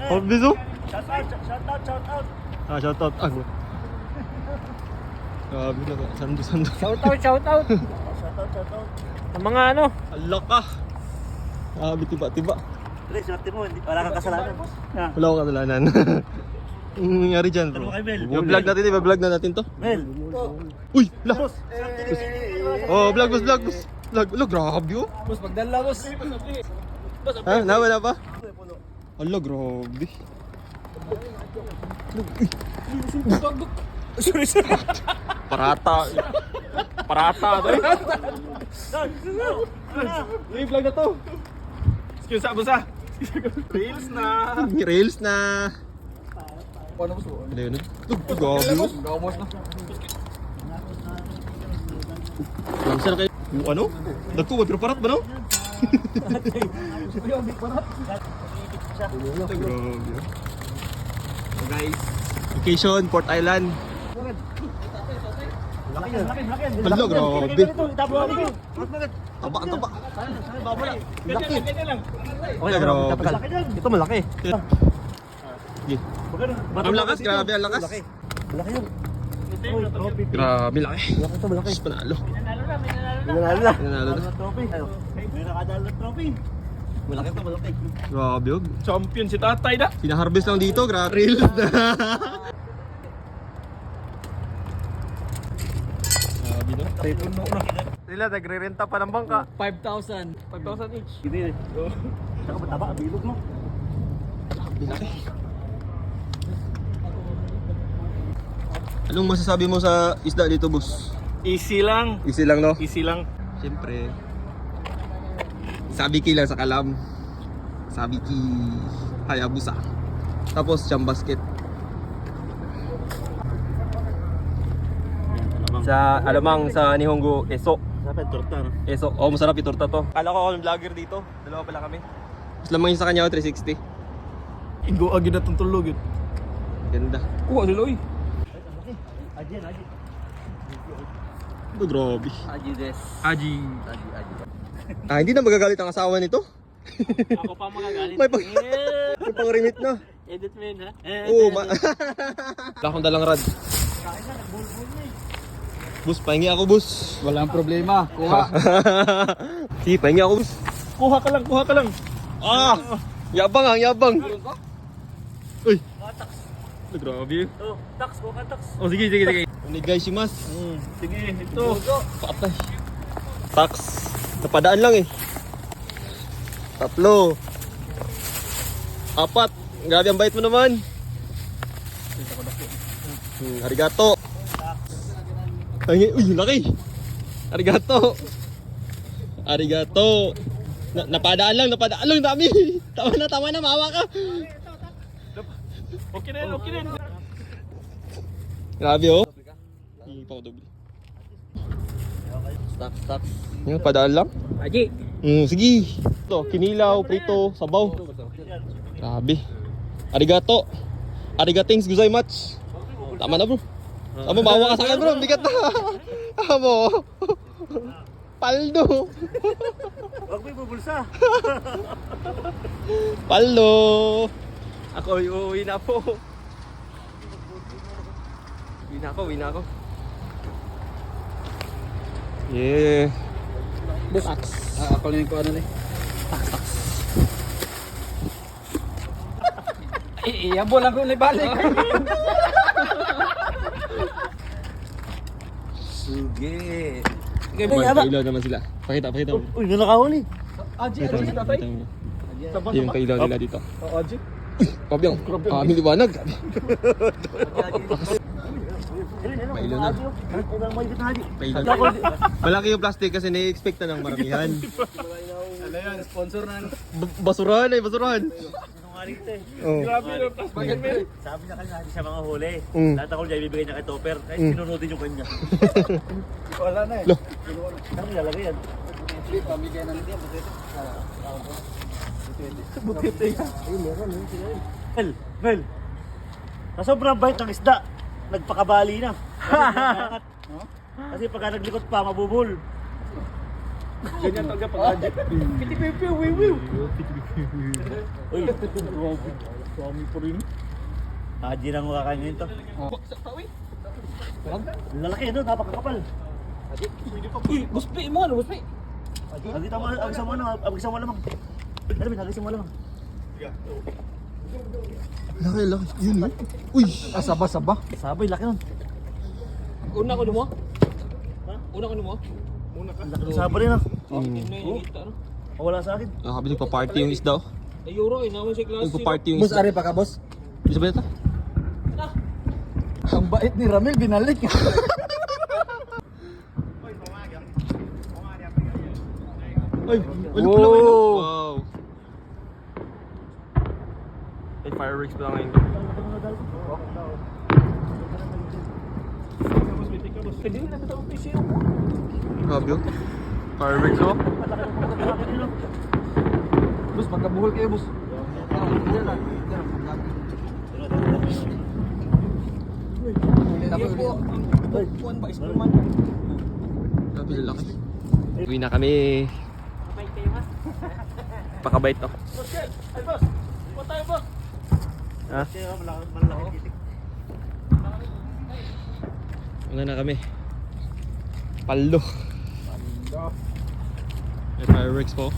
Hobbies oh. Shout out. Ah, shout out. Ah, grabe na ka. Sando. Shout out. Ang mga ano. Alak ka. Grabe, tiba. Pre, swerte mo, wala kang kasalanan. Wala akong kasalanan. Anong nangyari dyan, bro? Ano kay Mel? I-vlog natin, i-vlog na natin to. Mel. Uy! La! Boss. Oh, vlog, boss. Vlog. Ala, grabe oh. Boss, magdala boss. Ha? Nawala pa? Ala, grabe. Sorry. Parata. I-vlog na to. Excuse sa Rails na. Paano boss? Ano yun? Grabe oh. Gamos na. Langsar kayo. Ano? Dagko, pero parat ba no? Grabe oh. Guys. Vacation, Port Island. Laki yan. Hala, grabe. Itabo ako dito. Taba. Laki. Hala, grabe. Laki yan. Ito malaki. Sige. Ang lakas, grabe ang lakas. Malaki yun. Grabe, laki. Malaki ito, malaki. Mas panalo. Nanalo na. Nanalo na. Trophy. May nakadalo na trophy. Malaki ito, malaki. Grabe oh. Champion si tatay na. Pinaharvest lang dito, grabe. Reels na. Grabe no? Puno na. Sila, nagre-renta pa ng bangka. 5,000 each. Hindi. Saka mataba, bilog mo. Laki. Anong masasabi mo sa isda dito, boss? Easy lang. Easy lang, no? Easy lang. Siyempre. Sabiki lang sa kalam. Sabiki. Hayabusa. Tapos, siyang basket. Sa alamang sa Nihongo, Eso. Sabi, torta, no? Eso. Oh, masarap yung torta to. Kala ko ako yung vlogger dito. Dalawa pala kami. Mas lamang yung sa kanya, 360. Ingo agi na itong tulog yun. Ganda. Kuha nila oy. Aji. Oh, grabe. Aji des. Aji. Ah, hindi na magagalit ang asawa nito. Ako pa magagalit. May pang-remit na. Edit mo yun ha? Oo, wala akong dalang rad. Bus, pahingi ako, bus. Walang problema. Kuha. Sige, pahingi ako, bus. Kuha ka lang. Ah! Yabang. Uy! Tax. Grabe. Oh, tax. Kuha ka tax. Oh, sige. Ano guys, si Mas? Sige, ito. Patay. Tax. Napadaan lang eh. 3. 4. Grabe ang bait mo naman. Arigato. Ay, uy, laki. Arigato. Napadaan lang, dami. Tama na, mawa ka. Okay na yan. Grabe oh. Hindi pa ako doble. Stocks. Yung padaan lang. Aji. Sige. Ito, kinilaw, prito, sabaw. Grabe. Arigatings gozaimasu. Tama na bro. Tama, bawa ka sa akin bro. Bigat na. Amo. Paldo. Huwag mo ibubulsa. Paldo. Ako, uuwi na po. Uwi na ako. Yeah. Tax. Ako lang ko ano na Tax. Iyabo lang ko balik. Suge. May kailaw naman sila. Pakita mo. Uy, nakahuli. Aji, Pakita mo. Yung kailaw nila dito. Aji. Pabyang. Aming liwanag. Mailaw na. Malaki yung plastic kasi na-expect na ng maramihan. Ano yan, sponsor na. Basurahan. Oh. Grabe yung plastic. Sabi niya kanina, hindi siya mga huli. Mm. Lahat ako dyan, ibibigay niya kay Topper. Kahit sinunutin yung kanya. Wala na eh. Lo. Saan nilalagay yan? Pamigay na nito. Bukete yan. Mel. Sa sobrang bait ng isda, nagpakabali na. Kasi pagka naglikot pa, mabubul. Ganyan talaga pag-adject. Piti-pipi, wiwiw. Uy, swami po rin. Haji lang makakain ngayon to. Ang lalaki no, napakakapal. Uy, buspi mo ano, buspi. Agisa mo lamang. Ano bin, agisa mo lamang. Laki, laki. Yun eh. Uy! Saba. Sabay, laki nun. Una ko mo? Ha? Una ko mo? Laki ng sabay rin ah. Ano? Wala sa akin. Nakakabili pa party yung isda oh. Ay, euro eh, naman si klase. Nagpa-party yung Boss, isda. are pa ka, boss? Bisa ba ito? Ang bait ni Ramil, binalik. Ay! Wow! Wow! May fireworks pa lang ngayon. Pwede rin natin ang PC Grabe oh. Fireworks oh. Boss, magkabuhol kayo, boss. Grabe lalaki. Uwi na kami. Pakabait to. Ay, boss! Punta tayo, boss! Ha? Kaya malaki titik. Ano na kami? Palo. May fireworks po.